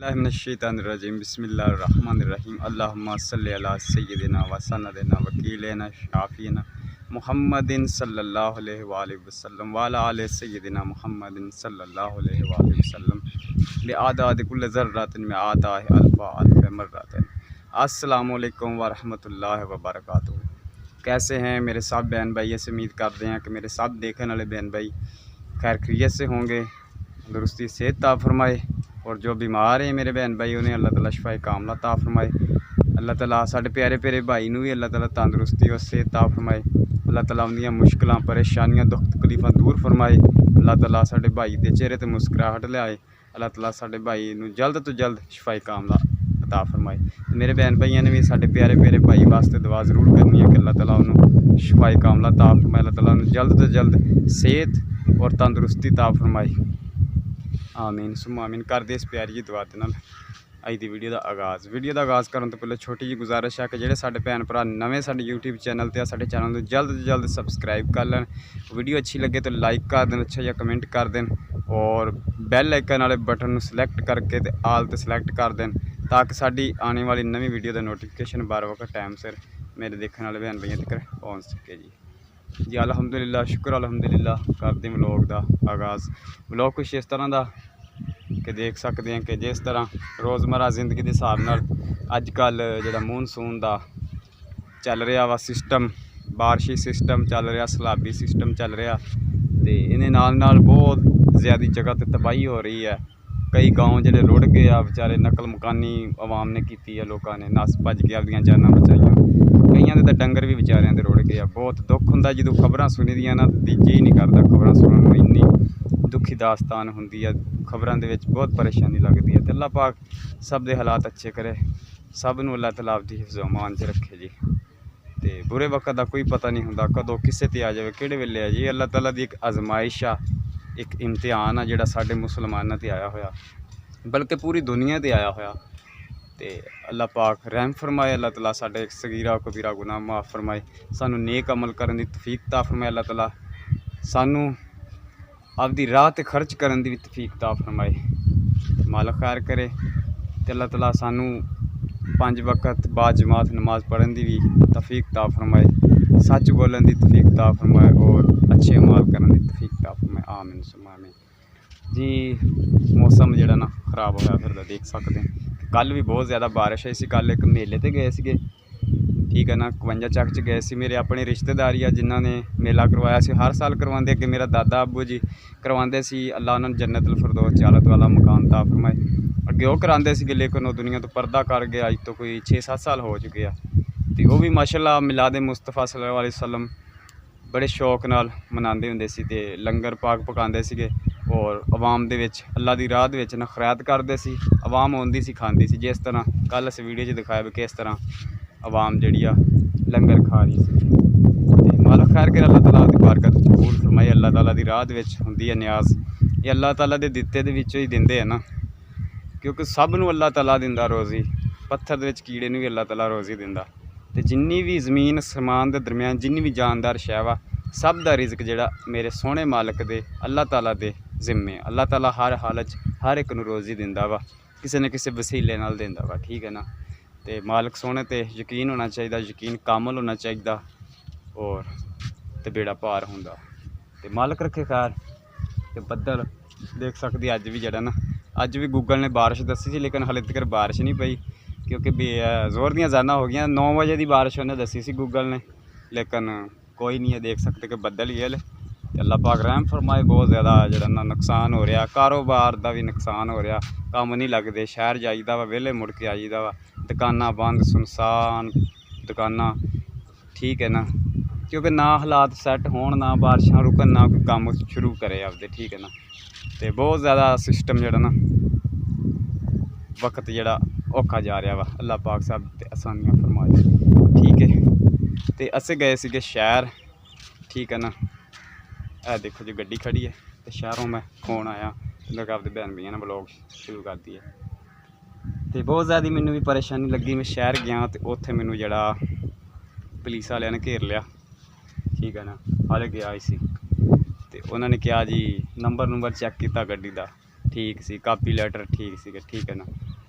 मिनश्शैतानिर्रजीम बिस्मिल्लाहिर्रहमानिर्रहीम अल्लाहुम्मा सल्लि अला सय्यिदिना व सनदिना वकीलना शाफीना मुहम्मदिन सल्लल्लाहु अलैहि वसल्लम व अला आलि सय्यिदिना मुहम्मदिन सल्लल्लाहु अलैहि वसल्लम बिआदाद कुल्ल ज़र्रतिन में आता है अल्फ़ा अल्फ़ मर्रतिन। अस्सलामु अलैकुम व रहमतुल्लाहि व बरकातुहू। कैसे हैं मेरे सब बहन भाई? ऐसे उम्मीद करते हैं कि मेरे सब देखने वाले बहन भाई खैर खैरियत से होंगे, तंदुरुस्ती सेहत ता फरमाए, और जो बीमार हैं मेरे बहन भाई उन्हें अल्लाह ताला शिफाए कामला ता फरमाए। अल्लाह ताला साढ़े प्यारे प्यारे भाई नूं भी अल्लाह ताला तंदुरुस्ती और सेहत ता फरमाए। अल्लाह ताला उन्दियां मुश्किलां परेशानियां दुख तकलीफां दूर फरमाए। अल्लाह ताला साढ़े भाई के चेहरे ते मुस्कुराहट लियाए। अल्लाह ताला साढ़े भाई नूं जल्द तो जल्द शिफाए कामला अता फरमाए। मेरे बहन भाइयों ने भी साढ़े प्यारे प्यारे भाई वास्ते दुआ जरूर करनी है कि अल्लाह ताला उन्होंने शिफाए कामला ता फरमाए। अल्लाह ताला उन्हें जल्द तो जल्द सेहत और तंदुरुस्ती ता फरमाए। आमीन सुम्मा आमीन। कर दे इस प्यारी जी दुआ दे नाल अज की वीडियो का आगाज़ करने तो पहले छोटी जी गुजारिश है कि जोड़े साडे भैन भरा नवे साडे यूट्यूब चैनल ते साडे चैनल को जल्द तो जल्द सबसक्राइब कर लैन। वीडियो अच्छी लगे तो लाइक कर दें, अच्छा या कमेंट कर दें, और बैल आइकन वाले बटन सिलेक्ट करके ते आल ते सिलेक्ट कर दें ताकि साडी आने वाली नवी वीडियो का नोटिफिकेशन बार वक्त टाइम सिर मेरे देखने वाले बहन भाइयों तक पहुँच सके जी। अलहमदुलिल्लाह शुक्र अलहमदुलिल्लाह। करते व्लॉग का आगाज़। व्लॉग कुछ इस तरह का कि देख सकते हैं कि जिस तरह रोज़मर्रा जिंदगी के हिसाब नाल अजकल जो मूनसून का चल रहा वा सिस्टम, बारिशी सिस्टम चल रहा, सैलाबी सिस्टम चल रहा, तो इन्हें नाल बहुत ज़्यादा जगह तो तबाही हो रही है। कई गाँव जोड़े रुड़ गए आ बेचारे, नकल मकानी आवाम ने की है, लोगों ने नस भज के अपनी जाना बचाइया, कईयां दे तो डंगर भी बेचारियां दे रुड़ गए आ। बहुत दुख हुंदा जो खबरां सुनी दियां ना, जी ही नहीं करता खबरां सुनने में, इन्नी दुखी दास्तान होंदी है खबरां दे विच, बहुत परेशानी लगती है। तो अल्लाह पाक सब दे हालात अच्छे करे, सब नूं अल्लाह तआला दी हिफ्ज़ अमान च रखे जी। तो बुरे वक्त का कोई पता नहीं हुंदा कदों किसे ते आ जाए, किहड़े वेले आ जी। अल्लाह तआला दी एक आजमाइश आ, एक इम्तिहान आ जिहड़ा साडे मुसलमानां ते आया होया, बल्कि पूरी दुनिया ते आया होया। तो अल्लाह पाक रहम फरमाए, अल्लाह तआला साडे सगीरा कबीरा गुनाह माफ़ फरमाए, सानू नेक अमल करने की तौफीक ता फरमाए। अल्लाह तआला सानू आपदी राह ते खर्च करने की भी तौफीक ता फरमाए। मालिक खैर करे। तो अल्लाह तआला सानू 5 वक्त बाद जमात नमाज पढ़ने की भी तौफीक ता फरमाए, सच बोलने की तौफीक ता फरमाए, और अच्छे अमाल करने की तौफीक ता फरमाए। आमीन सुम्मा आमीन जी। मौसम जोड़ा ना खराब होया फिर देख सकते हैं। कल भी बहुत ज़्यादा बारिश आई सी। कल एक मेले ते गए थे, ठीक है ना, 52 चक च गए सी। मेरे अपने रिश्तेदारी आ जिन्होंने मेला करवाया सी, हर साल करवाते, अगे मेरा दादा अबू जी करवाते सी। अल्लाह उन्होंने जन्नतुल फिरदौस जालत वाला मकान ता फरमाए। अगे वो कराते थे, लेकिन वो दुनिया तो पर्दा कर गया, अज तो कोई 6-7 साल हो चुके हैं। तो वह भी माशाअल्लाह मिलाद मुस्तफा सल्लल्लाहु अलैहि वसल्लम बड़े शौक नाल मनाते होंदे सी, ते लंगर पाक पकाते सी, और आवाम दे विच अल्लाह दी राह दे विच ना खैरात करते सी। आवाम आउंदी सी, खांदी सी, जिस तरह कल इस वीडियो च दिखाया भी किस तरह आवाम जिहड़ी आ लंगर खा रही सी। ते मालिक खैर करे, अल्लाह ताला दी बरकत कबूल फरमाए। अल्लाह ताला दी राह दे विच हुंदी है न्याज, ये अल्लाह ताला दे दित्ते दे विचों ही दिंदे है ना, क्योंकि सब नूं अल्लाह ताला दिंदा रोज़ी। पत्थर दे विच कीड़े नूं भी अल्लाह ताला रोज़ी दिंदा। ते जिन्नी भी ज़मीन समान दे दरम्यान जिन्नी भी जानदार शै वा, सब दा रिज़्क जिहड़ा मेरे सोहने मालिक दे अल्लाह ताला दे जिम्मे। अल्लाह ताला हर हालत हर एक नूं रोज़ी दिंदा वा, किसी न किसी वसीले नाल दिंदा वा, ठीक है ना। तो मालिक सोहने ते यकीन होना चाहिए, यकीन कामल होना चाहिए, और ते बेड़ा पार होंदा। तो मालिक रखे खैर। तो बदल देख सकते अज भी जड़ा ना, अज भी गूगल ने बारिश दसी सी, लेकिन हाले तक बारिश नहीं पई, क्योंकि जोर दियां ज़ाना हो गई। 9 बजे की बारिश उन्हें दसी सी गूगल ने, लेकिन कोई नहीं है। देख सकते कि बदल ही है। अल्लाह पाक रहम फरमाए। बहुत ज़्यादा जड़ा ना नुकसान हो रहा, कारोबार का भी नुकसान हो रहा, काम नहीं लगते, शहर जाईदा वा, वेले मुड़ के आईदा वा, दुकाना बंद सुनसान दुकाना, ठीक है ना, क्योंकि ना हालात सैट होण, ना बारिशां रुकन, ना कोई काम शुरू करे आपदे, ठीक है ना। तो बहुत ज़्यादा सिस्टम जड़ा ना वक्त जड़ा औखा जा रहा वा। अल्लाह पाक सब ते आसानियां फरमाए, ठीक है। तो असें गए सीगे शहर, ठीक है ना। ए देखो जी गड्डी खड़ी है, तो शहरों में फोन आया, मैं आपके बहन भैया ने ब्लॉग शुरू कर दिया। तो बहुत ज़्यादा मैनू भी परेशानी लगी। मैं शहर गया तो उत्थे मैनू जड़ा पुलिस वाले ने घेर लिया, ठीक है ना। हाले गया सी, तो उन्होंने कहा जी नंबर चैक किया गड्डी का, ठीक सी, कापी लैटर ठीक सी, ठीक है ना।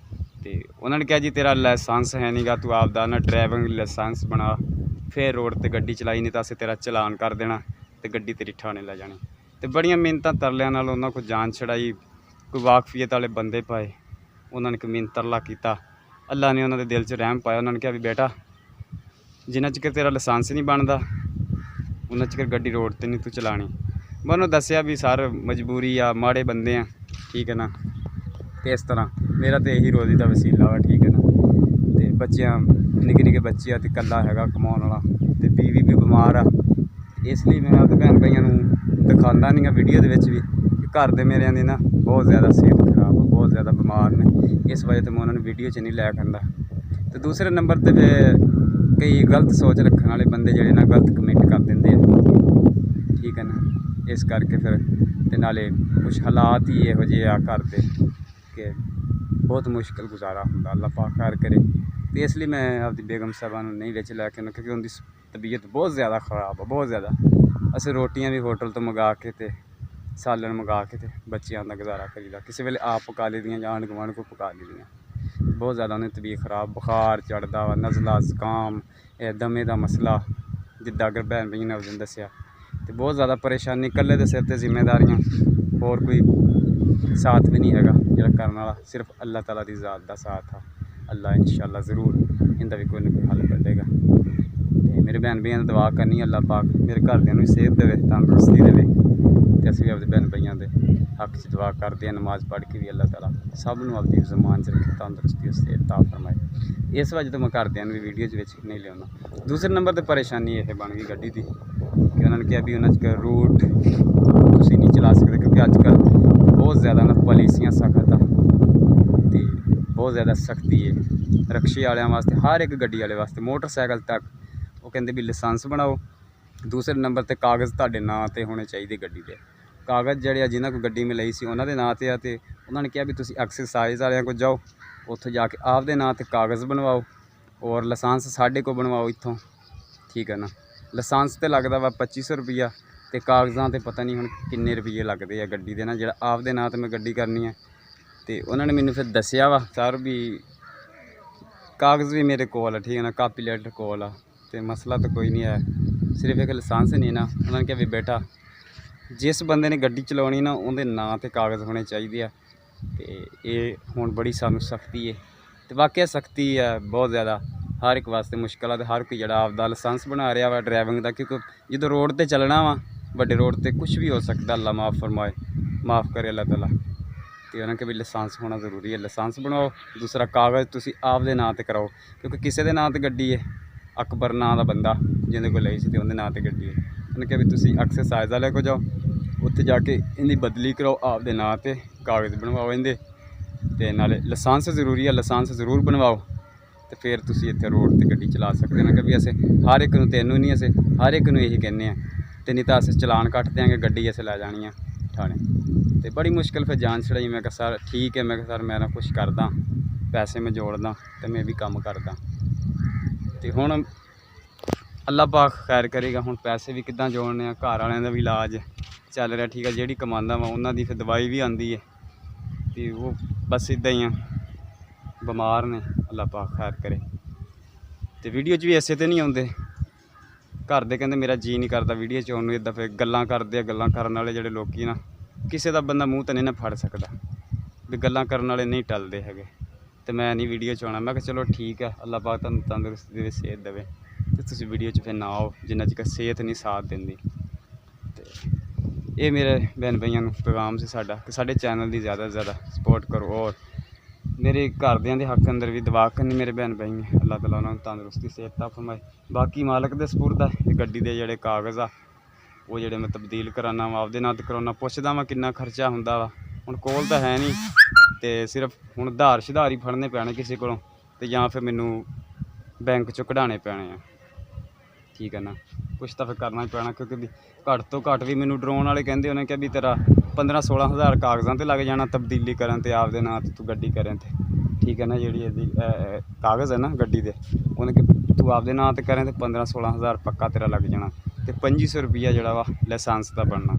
ਤੇ ਉਹਨਾਂ ਨੇ ਕਿਹਾ ਜੀ ਤੇਰਾ ਲਾਇਸੈਂਸ ਹੈ ਨਹੀਂਗਾ, ਤੂੰ ਆਪਦਾ ਨਾ ਡਰਾਈਵਿੰਗ ਲਾਇਸੈਂਸ ਬਣਾ, ਫਿਰ ਰੋਡ ਤੇ ਗੱਡੀ ਚਲਾਈ, ਨਹੀਂ ਤਾਂ ਅਸੀਂ ਤੇਰਾ ਚਲਾਨ ਕਰ ਦੇਣਾ ਤੇ ਗੱਡੀ ਤੇਰੀ ਠਾਣੇ ਲੈ ਜਾਣੀ। ਤੇ ਬੜੀਆਂ ਮਿਹਨਤਾਂ ਤਰਲਿਆਂ ਨਾਲ ਉਹਨਾਂ ਕੋਲ ਜਾਨ ਛੜਾਈ, ਕੋਈ ਵਾਕਫੀਅਤ ਵਾਲੇ ਬੰਦੇ ਪਾਏ, ਉਹਨਾਂ ਨੇ ਮਿਹਨਤ ਤਰਲਾ ਕੀਤਾ। ਅੱਲਾ ਨੇ ਉਹਨਾਂ ਦੇ ਦਿਲ 'ਚ ਰਹਿਮ ਪਾਇਆ। ਉਹਨਾਂ ਨੇ ਕਿਹਾ ਵੀ ਬੇਟਾ ਜਿੰਨਾ ਚਿਰ ਤੇਰਾ ਲਾਇਸੈਂਸ ਨਹੀਂ ਬਣਦਾ ਉਹਨਾਂ ਚਿਰ ਗੱਡੀ ਰੋਡ ਤੇ ਨਹੀਂ ਤੂੰ ਚਲਾਣੀ। ਮੈਂ ਉਹਨੂੰ ਦੱਸਿਆ ਵੀ ਸਰ ਮਜਬੂਰੀ ਆ, ਮਾੜੇ ਬੰਦੇ ਆ, ਠੀਕ ਹੈ ਨਾ। ਤੇ ਇਸ ਤਰ੍ਹਾਂ ਮੇਰਾ ਤਾਂ ਇਹੀ ਰੋਜ਼ੀ ਦਾ ਵਸੀਲਾ ਵਾ, ਠੀਕ ਹੈ ਨਾ। ਤੇ ਬੱਚਿਆਂ ਨਿੱਕੇ ਨਿੱਕੇ ਬੱਚੇ ਆ ਤੇ ਇਕੱਲਾ ਹੈਗਾ ਕਮਾਉਣ ਵਾਲਾ, ਤੇ ਬੀਵੀ ਵੀ ਬਿਮਾਰ ਆ। ਇਸ ਲਈ ਮੈਂ ਆਪਣੇ ਭੈਣ ਭਾਈਆਂ ਨੂੰ ਦਿਖਾਉਂਦਾ ਨਹੀਂ ਗਾ ਵੀਡੀਓ ਦੇ ਵਿੱਚ ਵੀ ਕਿ ਘਰ ਦੇ ਮੇਰਿਆਂ ਦੀ ਨਾ ਬਹੁਤ ਜ਼ਿਆਦਾ ਸਿਹਤ ਖਰਾਬ ਆ, ਬਹੁਤ ਜ਼ਿਆਦਾ ਬਿਮਾਰ ਨੇ। ਇਸ ਵਜ੍ਹਾ ਤੋਂ ਮੈਂ ਉਹਨਾਂ ਨੂੰ ਵੀਡੀਓ 'ਚ ਨਹੀਂ ਲੈ ਖਾਂਦਾ। ਤੇ ਦੂਸਰੇ ਨੰਬਰ 'ਤੇ ਫਿਰ ਕਈ ਗਲਤ ਸੋਚ ਰੱਖਣ ਵਾਲੇ ਬੰਦੇ ਜਿਹੜੇ ਨਾ ਗਲਤ ਕਮੈਂਟ ਕਰ ਦਿੰਦੇ ਆ, ਠੀਕ ਹੈ ਨਾ। ਇਸ ਕਰਕੇ ਫਿਰ ਤੇ ਨਾਲੇ ਕੁਛ ਹਾਲਾਤ ਹੀ ਇਹੋ ਜਿਹੇ ਆ ਘਰ ਦੇ ਕਿ ਬਹੁਤ ਮੁਸ਼ਕਿਲ ਗੁਜ਼ਾਰਾ ਹੁੰਦਾ। ਅੱਲਾ ਪਾਕ ਖੈਰ ਕਰੇ। ਤੇ ਇਸ ਲਈ ਮੈਂ ਆਪਦੀ ਬੇਗਮ ਸਾਹਿਬਾ ਨੂੰ ਨਹੀਂ ਵਿੱਚ ਲੈ ਕੇ ਆਉਣਾ, ਕਿਉਂਕਿ ਉਹਦੀ ਤਬੀਅਤ ਬਹੁਤ ਜ਼ਿਆਦਾ ਖ਼ਰਾਬ ਆ, ਬਹੁਤ ਜ਼ਿਆਦਾ। ਅਸੀਂ ਰੋਟੀਆਂ ਵੀ ਹੋਟਲ ਤੋਂ ਮੰਗਾ ਕੇ ਤੇ ਸਾਲਣ ਮੰਗਾ ਕੇ ਤੇ ਬੱਚਿਆਂ ਦਾ ਗੁਜ਼ਾਰਾ ਕਰੀਦਾ। ਕਿਸੇ ਵੇਲੇ ਆਪ ਪਕਾ ਲਈਦੀਆਂ ਜਾਂ ਆਂਢ ਗੁਆਂਢ ਕੋਲ ਪਕਾ ਲਈਦੀਆਂ। ਬਹੁਤ ਜ਼ਿਆਦਾ ਉਹਦੀ ਤਬੀਅਤ ਖ਼ਰਾਬ, ਬੁਖਾਰ ਚੜ੍ਹਦਾ ਵਾ, ਨਜ਼ਲਾ ਜ਼ੁਕਾਮ, ਇਹ ਦਮੇ ਦਾ ਮਸਲਾ, ਜਿੱਦਾਂ ਅਗਰ ਭੈਣ ਭਾਈ ਨੇ ਉਸ ਦਿਨ ਦੱਸਿਆ। ਤੇ ਬਹੁਤ ਜ਼ਿਆਦਾ ਪਰੇਸ਼ਾਨੀ, ਇਕੱਲੇ ਦੇ ਸਿਰ 'ਤੇ ਜ਼ਿੰਮੇਵਾਰੀਆਂ, ਹੋਰ ਕੋਈ ਸਾਥ ਵੀ ਨਹੀਂ ਹੈਗਾ ਜਿਹੜਾ ਕਰਨ ਵਾਲਾ, ਸਿਰਫ ਅੱਲਾਹ ਤਾਲਾ ਦੀ ਜ਼ਾਤ ਦਾ ਸਾਥ ਆ। ਅੱਲਾ इंशाअल्लाह ਜ਼ਰੂਰ ਇਹਦਾ ਵੀ ਕੋਈ ਨਾ ਕੋਈ ਹੱਲ ਕੱਢੇਗਾ। ਤੇ ਮੇਰੇ ਭੈਣ ਭਾਈਆਂ ਦੀ ਦੁਆ ਕਰਨੀ, ਅੱਲਾਹ ਪਾਕ ਮੇਰੇ ਘਰਦਿਆਂ ਨੂੰ ਸਿਹਤ ਦੇਵੇ, ਤੰਦਰੁਸਤੀ ਦੇਵੇ। ਤੇ ਅਸੀਂ ਵੀ ਆਪਣੇ ਭੈਣ ਭਾਈਆਂ ਦੇ ਹੱਕ 'ਚ ਦੁਆ ਕਰਦੇ ਹਾਂ, ਨਮਾਜ਼ ਪੜ੍ਹ ਕੇ ਵੀ ਅੱਲਾਹ ਤਾਲਾ ਸਭ ਨੂੰ ਆਪਣੀ ਜ਼ਮਾਨ 'ਚ ਰੱਖੇ, ਤੰਦਰੁਸਤੀ ਸਿਹਤ ਅਤਾ ਫਰਮਾਏ। ਇਸ ਵਜ੍ਹਾ ਤੋਂ ਮੈਂ ਘਰਦਿਆਂ ਨੂੰ ਵੀ ਵੀਡੀਓ 'ਚ ਵਿੱਚ ਨਹੀਂ ਲਿਆਉਂਦਾ। ਦੂਸਰੇ ਨੰਬਰ 'ਤੇ ਪਰੇਸ਼ਾਨੀ ਇਹ ਬਣ ਗਈ ਗੱਡੀ ਦੀ ਕਿ ਉਹਨਾਂ ਨੇ ਕਿਹਾ ਵੀ ਉਹਨਾਂ 'ਚ ਰੂਟ ਤੁਸੀਂ ਨਹੀਂ ਚਲਾ ਸਕਦੇ, ਕਿਉਂਕਿ ਅੱਜ ਕੱਲ੍ਹ ਬਹੁਤ ਜ਼ਿਆਦਾ ਨਾ ਪਾਲਿਸੀਆਂ ਸਖਤ ਆ ਤੇ ਬਹੁਤ ਜ਼ਿਆਦਾ ਸਖਤੀ ਹੈ ਰਕਸ਼ੇ ਵਾਲਿਆਂ ਵਾਸਤੇ, ਹਰ ਇੱਕ ਗੱਡੀ ਵਾਲੇ ਵਾਸਤੇ, ਮੋਟਰਸਾਈਕਲ ਤੱਕ। ਉਹ ਕਹਿੰਦੇ ਵੀ ਲਾਇਸੈਂਸ ਬਣਾਓ। ਦੂਸਰੇ ਨੰਬਰ 'ਤੇ ਕਾਗਜ਼ ਤੁਹਾਡੇ ਨਾਂ 'ਤੇ ਹੋਣੇ ਚਾਹੀਦੇ ਗੱਡੀ ਦੇ। ਕਾਗਜ਼ ਜਿਹੜੇ ਆ ਜਿਨ੍ਹਾਂ ਕੋਲ ਗੱਡੀ ਮੈਂ ਲਈ ਸੀ ਉਹਨਾਂ ਦੇ ਨਾਂ 'ਤੇ ਆ। ਤੇ ਉਹਨਾਂ ਨੇ ਕਿਹਾ ਵੀ ਤੁਸੀਂ ਐਕਸਰਸਾਈਜ਼ ਵਾਲਿਆਂ ਕੋਲ ਜਾਓ, ਉੱਥੇ ਜਾ ਕੇ ਆਪਦੇ ਨਾਂ 'ਤੇ ਕਾਗਜ਼ ਬਣਵਾਓ ਔਰ ਲਾਇਸੈਂਸ ਸਾਡੇ ਕੋਲ ਬਣਵਾਓ ਇੱਥੋਂ, ਠੀਕ ਹੈ ਨਾ। ਲਾਇਸੈਂਸ 'ਤੇ ਲੱਗਦਾ ਵਾ 2500 ਰੁਪਈਆ ਤੇ ਕਾਗਜ਼ਾਂ 'ਤੇ ਪਤਾ ਨਹੀਂ ਹੁਣ ਕਿੰਨੇ ਰੁਪਈਏ ਲੱਗਦੇ ਆ ਗੱਡੀ ਦੇ ਨਾ, ਜਿਹੜਾ ਆਪਦੇ ਨਾਂ 'ਤੇ ਮੈਂ ਗੱਡੀ ਕਰਨੀ ਹੈ। ਤੇ ਉਹਨਾਂ ਨੇ ਮੈਨੂੰ ਫਿਰ ਦੱਸਿਆ ਵਾ ਸਰ ਵੀ ਕਾਗਜ਼ ਵੀ ਮੇਰੇ ਕੋਲ ਆ, ਠੀਕ ਹੈ ਨਾ, ਕਾਪੀ ਲੈਟਰ ਕੋਲ ਆ, ਤੇ ਮਸਲਾ ਤਾਂ ਕੋਈ ਨਹੀਂ ਹੈ, ਸਿਰਫ ਇੱਕ ਲਾਇਸੈਂਸ ਨਹੀਂ ਨਾ। ਉਹਨਾਂ ਨੇ ਕਿਹਾ ਵੀ ਬੇਟਾ ਜਿਸ ਬੰਦੇ ਨੇ ਗੱਡੀ ਚਲਾਉਣੀ ਨਾ ਉਹਦੇ ਨਾਂ 'ਤੇ ਕਾਗਜ਼ ਹੋਣੇ ਚਾਹੀਦੇ ਆ। ਤੇ ਇਹ ਹੁਣ ਬੜੀ ਸਾਨੂੰ ਸਖਤੀ ਹੈ, ਤੇ ਵਾਕਿਆ ਸਖਤੀ ਹੈ ਬਹੁਤ ਜ਼ਿਆਦਾ, ਹਰ ਇੱਕ ਵਾਸਤੇ ਮੁਸ਼ਕਿਲ ਆ। ਤੇ ਹਰ ਕੋਈ ਜਿਹੜਾ ਆਪਦਾ ਲਾਇਸੈਂਸ ਬਣਾ ਰਿਹਾ ਵਾ ਡਰਾਈਵਿੰਗ ਦਾ, ਕਿਉਂਕਿ ਜਦੋਂ ਰੋਡ 'ਤੇ ਚੱਲਣਾ ਵਾ, ਵੱਡੇ ਰੋਡ 'ਤੇ ਕੁਛ ਵੀ ਹੋ ਸਕਦਾ, ਅੱਲਾ ਮਾफ़ ਫਰਮਾਏ, ਮਾफ़ ਕਰੇ ਅੱਲਾ ਤਾਲਾ। ਤੇ ਉਹਨਾਂ ਕੇ ਵੀ ਲਾਇਸੈਂਸ ਹੋਣਾ ਜ਼ਰੂਰੀ ਹੈ। ਲਾਇਸੈਂਸ ਬਣਾਓ, ਦੂਸਰਾ ਕਾਗਜ਼ ਤੁਸੀਂ ਆਪਦੇ ਨਾਂ 'ਤੇ ਕਰਾਓ, ਕਿਉਂਕਿ ਕਿਸੇ ਦੇ ਨਾਂ 'ਤੇ ਗੱਡੀ ਹੈ। ਅਕਬਰ ਨਾਂ ਦਾ ਬੰਦਾ ਜਿਹਦੇ ਕੋਲ ਲਈ ਸੀ ਤੇ ਉਹਦੇ ਨਾਂ 'ਤੇ ਗੱਡੀ ਹੈ। ਉਹਨੇ ਕਿਹਾ ਵੀ ਤੁਸੀਂ ਐਕਸਰਸਾਈਜ਼ ਵਾਲੇ ਕੋਲ ਜਾਓ, ਉੱਥੇ ਜਾ ਕੇ ਇਹਦੀ ਬਦਲੀ ਕਰਾਓ, ਆਪਦੇ ਨਾਂ 'ਤੇ ਕਾਗਜ਼ ਬਣਵਾਓ ਇਹਦੇ, ਤੇ ਨਾਲੇ ਲਾਇਸੈਂਸ ਜ਼ਰੂਰੀ ਹੈ, ਲਾਇਸੈਂਸ ਜ਼ਰੂਰ ਬਣਵਾਓ, ਤੇ ਫਿਰ ਤੁਸੀਂ ਇੱਥੇ ਰੋਡ 'ਤੇ ਗੱਡੀ ਚਲਾ ਸਕਦੇ ਹੋ। ਨਾ ਕਿ ਵੀ ਅਸੀਂ ਹਰ ਇੱਕ ਨੂੰ, ਤੈਨੂੰ ਨਹੀਂ, ਅਸੀਂ ਹਰ ਇੱਕ ਨੂੰ ਇਹੀ ਕਹਿੰਦੇ ਹਾਂ, ਤੇ ਨਹੀਂ ਤਾਂ ਅਸੀਂ ਚਲਾਨ ਕੱਟ ਦਿਆਂਗੇ, ਗੱਡੀ ਅਸੀਂ ਲੈ ਜਾਣੀ ਆ ਠਾਣੇ। ਤੇ ਬੜੀ ਮੁਸ਼ਕਿਲ ਫਿਰ ਜਾਨ ਛੜਾਈ। ਮੈਂ ਕਿਹਾ ਸਰ ਠੀਕ ਹੈ, ਮੈਂ ਕਿਹਾ ਸਰ ਮੈਂ ਨਾ ਕੁਛ ਕਰਦਾ, ਪੈਸੇ ਮੈਂ ਜੋੜਦਾ ਤੇ ਮੈਂ ਵੀ ਕੰਮ ਕਰਦਾ। ਤੇ ਹੁਣ ਅੱਲਾ ਪਾਕ ਖੈਰ ਕਰੇਗਾ, ਹੁਣ ਪੈਸੇ ਵੀ ਕਿੱਦਾਂ ਜੋੜਨੇ ਆ, ਘਰ ਵਾਲਿਆਂ ਦਾ ਵੀ ਇਲਾਜ ਚੱਲ ਰਿਹਾ, ਠੀਕ ਹੈ। ਜਿਹੜੀ ਕਮਾਉਂਦਾ ਵਾ ਉਹਨਾਂ ਦੀ ਫਿਰ ਦਵਾਈ ਵੀ ਆਉਂਦੀ ਹੈ, ਤੇ ਉਹ ਬਸ ਇੱਦਾਂ ਹੀ ਆ, ਬਿਮਾਰ ਨੇ, ਅੱਲਾ ਪਾਕ ਖੈਰ ਕਰੇ। ਤੇ ਵੀਡੀਓ 'ਚ ਵੀ ਐਸੇ ਤੇ ਨਹੀਂ ਆਉਂਦੇ, ਘਰ ਦੇ ਕਹਿੰਦੇ ਮੇਰਾ ਜੀਅ ਨਹੀਂ ਕਰਦਾ ਵੀਡੀਓ 'ਚ ਆਉਣ ਨੂੰ। ਇੱਦਾਂ ਫਿਰ ਗੱਲਾਂ ਕਰਦੇ ਆ, ਗੱਲਾਂ ਕਰਨ ਵਾਲੇ ਜਿਹੜੇ ਲੋਕੀ ਨਾ, ਕਿਸੇ ਦਾ ਬੰਦਾ ਮੂੰਹ ਤਾਂ ਨਹੀਂ ਨਾ ਫੜ ਸਕਦਾ, ਵੀ ਗੱਲਾਂ ਕਰਨ ਵਾਲੇ ਨਹੀਂ ਟਲਦੇ ਹੈਗੇ। ਤੇ ਮੈਂ ਨਹੀਂ ਵੀਡੀਓ 'ਚ ਆਉਣਾ। ਮੈਂ ਕਿਹਾ ਚਲੋ ਠੀਕ ਹੈ, ਅੱਲਾ ਪਾਕ ਤੁਹਾਨੂੰ ਤੰਦਰੁਸਤੀ ਦੇਵੇ, ਸਿਹਤ ਦੇਵੇ, ਤੇ ਤੁਸੀਂ ਵੀਡੀਓ 'ਚ ਫਿਰ ਨਾ ਆਓ ਜਿੰਨਾ ਚਿਰ ਸਿਹਤ ਨਹੀਂ ਸਾਥ ਦਿੰਦੀ। ਤੇ ਇਹ ਮੇਰੇ ਭੈਣ ਭਾਈਆਂ ਨੂੰ ਪੈਗਾਮ ਸੀ ਸਾਡਾ ਕਿ ਸਾਡੇ ਚੈਨਲ ਦੀ ਜ਼ਿਆਦਾ ਤੋਂ ਜ਼ਿਆਦਾ ਸਪੋਰਟ ਕਰੋ, ਔਰ ਮੇਰੇ ਘਰਦਿਆਂ ਦੇ ਹੱਕ ਅੰਦਰ ਵੀ ਦੁਆ ਕਰਨੀ ਮੇਰੇ ਭੈਣ ਭਾਈ ਨੇ, ਅੱਲਾਹ ਤਾਲਾ ਉਹਨਾਂ ਨੂੰ ਤੰਦਰੁਸਤੀ ਸਿਹਤ ਅਤਾ ਫਰਮਾਏ। ਬਾਕੀ ਮਾਲਕ ਦੇ ਸਪੁਰਦ ਆ। ਇਹ ਗੱਡੀ ਦੇ ਜਿਹੜੇ ਕਾਗਜ਼ ਆ ਉਹ ਜਿਹੜੇ ਮੈਂ ਤਬਦੀਲ ਕਰਾਉਣਾ ਵਾ, ਆਪਦੇ ਨਾਂ 'ਤੇ ਕਰਾਉਣਾ, ਪੁੱਛਦਾ ਵਾ ਕਿੰਨਾ ਖਰਚਾ ਹੁੰਦਾ ਵਾ। ਹੁਣ ਕੋਲ ਤਾਂ ਹੈ ਨਹੀਂ, ਤੇ ਸਿਰਫ ਹੁਣ ਉਧਾਰ ਸੁਧਾਰ ਹੀ ਫੜਨੇ ਪੈਣੇ ਕਿਸੇ ਕੋਲੋਂ, ਤੇ ਜਾਂ ਫਿਰ ਮੈਨੂੰ ਬੈਂਕ 'ਚੋਂ ਕਢਾਉਣੇ ਪੈਣੇ ਆ, ਠੀਕ ਹੈ ਨਾ। ਕੁਛ ਤਾਂ ਫਿਰ ਕਰਨਾ ਹੀ ਪੈਣਾ, ਕਿਉਂਕਿ ਵੀ ਘੱਟ ਤੋਂ ਘੱਟ ਵੀ ਮੈਨੂੰ ਡਰਾਉਣ ਵਾਲੇ ਕਹਿੰਦੇ, ਉਹਨੇ ਕਿਹਾ ਵੀ ਤੇਰਾ 15-16 ਹਜ਼ਾਰ ਕਾਗਜ਼ਾਂ 'ਤੇ ਲੱਗ ਜਾਣਾ ਤਬਦੀਲੀ ਕਰਨ, ਤੇ ਆਪਦੇ ਨਾਂ 'ਤੇ ਤੂੰ ਗੱਡੀ ਕਰਾਂ, ਤੇ ਠੀਕ ਹੈ ਨਾ। ਜਿਹੜੀ ਇਹਦੀ ਕਾਗਜ਼ ਹੈ ਨਾ ਗੱਡੀ ਦੇ, ਉਹਨੇ ਕਿ ਤੂੰ ਆਪਦੇ ਨਾਂ 'ਤੇ ਕਰਾਂ ਤੇ 15-16 ਹਜ਼ਾਰ ਪੱਕਾ ਤੇਰਾ ਲੱਗ ਜਾਣਾ, ਤੇ 2500 ਰੁਪਈਆ ਜਿਹੜਾ ਵਾ ਲਾਇਸੈਂਸ ਦਾ ਬਣਨਾ,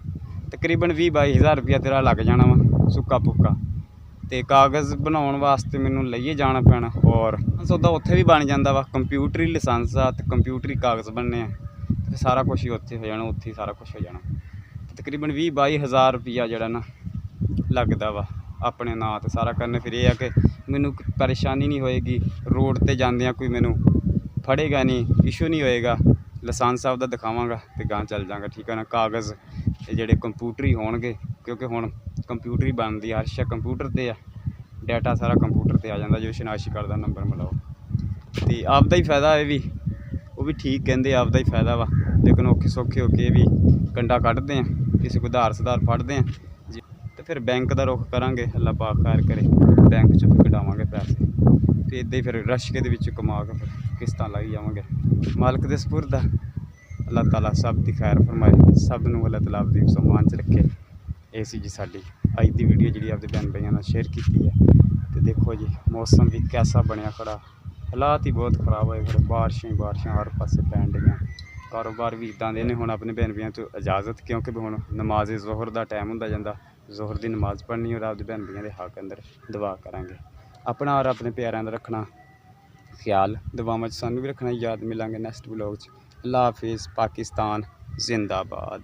ਤਕਰੀਬਨ 20-22 ਹਜ਼ਾਰ ਰੁਪਈਆ ਤੇਰਾ ਲੱਗ ਜਾਣਾ ਵਾ ਸੁੱਕਾ ਪੁੱਕਾ। ਤੇ ਕਾਗਜ਼ ਬਣਾਉਣ ਵਾਸਤੇ ਮੈਨੂੰ ਲਈਏ ਜਾਣਾ ਪੈਣਾ। ਔਰ ਸੌਦਾ ਉੱਥੇ ਵੀ ਬਣ ਜਾਂਦਾ ਵਾ, ਕੰਪਿਊਟਰੀ ਲਾਇਸੈਂਸ ਆ ਤੇ ਕੰਪਿਊਟਰੀ ਕਾਗਜ਼ ਬਣਨੇ ਆ ਤੇ ਸਾਰਾ ਕੁਛ ਹੀ ਉੱਥੇ ਹੋ ਜਾਣਾ, ਉੱਥੇ ਹੀ ਸਾਰਾ ਕੁਛ ਹੋ ਜਾਣਾ। ਤਕਰੀਬਨ 20-22 ਹਜ਼ਾਰ ਰੁਪਈਆ ਜਿਹੜਾ ਨਾ ਲੱਗਦਾ ਵਾ ਆਪਣੇ ਨਾਂ 'ਤੇ ਸਾਰਾ ਕਰਨ। ਫਿਰ ਇਹ ਆ ਕਿ ਮੈਨੂੰ ਪਰੇਸ਼ਾਨੀ ਨਹੀਂ ਹੋਏਗੀ, ਰੋਡ 'ਤੇ ਜਾਂਦਿਆਂ ਕੋਈ ਮੈਨੂੰ ਫੜੇਗਾ ਨਹੀਂ, ਇਸ਼ੂ ਨਹੀਂ ਹੋਏਗਾ। ਲਾਇਸੈਂਸ ਸਾਹਿਬ ਦਾ ਦਿਖਾਵਾਂਗਾ ਤੇ ਗਾਂ ਚੱਲ ਜਾਵਾਂਗਾ, ਠੀਕ ਹੈ ਨਾ। ਕਾਗਜ਼ ਇਹ ਜਿਹੜੇ ਕੰਪਿਊਟਰੀ ਹੋਣਗੇ, ਕਿਉਂਕਿ ਹੁਣ ਕੰਪਿਊਟਰ ਹੀ ਬਣਦੀ ਆ, ਹਰ ਸ਼ੈ ਕੰਪਿਊਟਰ 'ਤੇ ਆ, ਡਾਟਾ ਸਾਰਾ ਕੰਪਿਊਟਰ 'ਤੇ ਆ ਜਾਂਦਾ। ਜੋ ਸ਼ਨਾਖਤੀ ਕਾਰਡ ਦਾ ਨੰਬਰ ਮਿਲਾਓ ਅਤੇ ਆਪਦਾ ਹੀ ਫਾਇਦਾ ਇਹ ਵੀ, ਉਹ ਵੀ ਠੀਕ ਕਹਿੰਦੇ ਆਪਦਾ ਹੀ ਫਾਇਦਾ ਵਾ। ਲੇਕਿਨ ਔਖੇ ਸੌਖੇ ਹੋ ਕੇ ਵੀ ਕੰਡਾ ਕੱਢਦੇ ਹਾਂ, ਕਿਸੇ ਕੋਈ ਉਧਾਰ ਸੁਧਾਰ ਫੜਦੇ ਹਾਂ ਜੀ, ਅਤੇ ਫਿਰ ਬੈਂਕ ਦਾ ਰੁੱਖ ਕਰਾਂਗੇ। ਅੱਲਾ ਪਾਕ ਖੈਰ ਕਰੇ, ਬੈਂਕ 'ਚੋਂ ਫਿਰ ਕਢਾਵਾਂਗੇ ਪੈਸੇ ਅਤੇ ਇੱਦਾਂ ਹੀ ਫਿਰ ਰਸ਼ਕੇ ਦੇ ਵਿੱਚ ਕਮਾ ਕੇ ਫਿਰ ਕਿਸ਼ਤਾਂ ਲਾਈ ਜਾਵਾਂਗੇ। ਮਾਲਕ ਦੇ ਸਪੁਰਦ ਆ, ਅੱਲਾਹ ਤਾਲਾ ਸਭ ਦੀ ਖੈਰ ਫਰਮਾਏ, ਸਭ ਨੂੰ ਅੱਲਾਹ ਤਾਲਾ ਆਪਦੀ ਸਮਾਨ 'ਚ ਰੱਖੇ। ਇਹ ਸੀ ਜੀ ਸਾਡੀ ਅੱਜ ਦੀ ਵੀਡੀਓ ਜਿਹੜੀ ਆਪਦੇ ਭੈਣ ਭਾਈਆਂ ਨਾਲ ਸ਼ੇਅਰ ਕੀਤੀ ਹੈ। ਅਤੇ ਦੇਖੋ ਜੀ ਮੌਸਮ ਵੀ ਕੈਸਾ ਬਣਿਆ ਖੜਾ, ਹਾਲਾਤ ਹੀ ਬਹੁਤ ਖਰਾਬ ਹੋਏ ਖੜੇ, ਬਾਰਿਸ਼ਾਂ ਹਰ ਪਾਸੇ ਪੈਣ ਡੀਆਂ। ਕਾਰੋਬਾਰ ਵੀ ਇੱਦਾਂ ਦੇ ਨੇ ਹੁਣ ਆਪਣੇ ਭੈਣ ਭਾਈਆਂ ਤੋਂ ਇਜਾਜ਼ਤ, ਕਿਉਂਕਿ ਵੀ ਹੁਣ ਨਮਾਜ਼ ਜ਼ੋਹਰ ਦਾ ਟਾਈਮ ਹੁੰਦਾ ਜਾਂਦਾ, ਜ਼ੋਹਰ ਦੀ ਨਮਾਜ਼ ਪੜ੍ਹਨੀ ਔਰ ਆਪਦੇ ਭੈਣ ਭਾਈਆਂ ਦੇ ਹੱਕ ਅੰਦਰ ਦੁਆ ਕਰਾਂਗੇ। ਆਪਣਾ ਔਰ ਆਪਣੇ ਪਿਆਰਿਆਂ ਦਾ ਰੱਖਣਾ ਖਿਆਲ, ਦੁਆਵਾਂ 'ਚ ਸਾਨੂੰ ਵੀ ਰੱਖਣਾ ਯਾਦ। ਮਿਲਾਂਗੇ ਨੈਕਸਟ ਵਲੋਗ 'ਚ। ਅੱਲਾ ਹਾਫਿਜ਼, ਪਾਕਿਸਤਾਨ ਜ਼ਿੰਦਾਬਾਦ।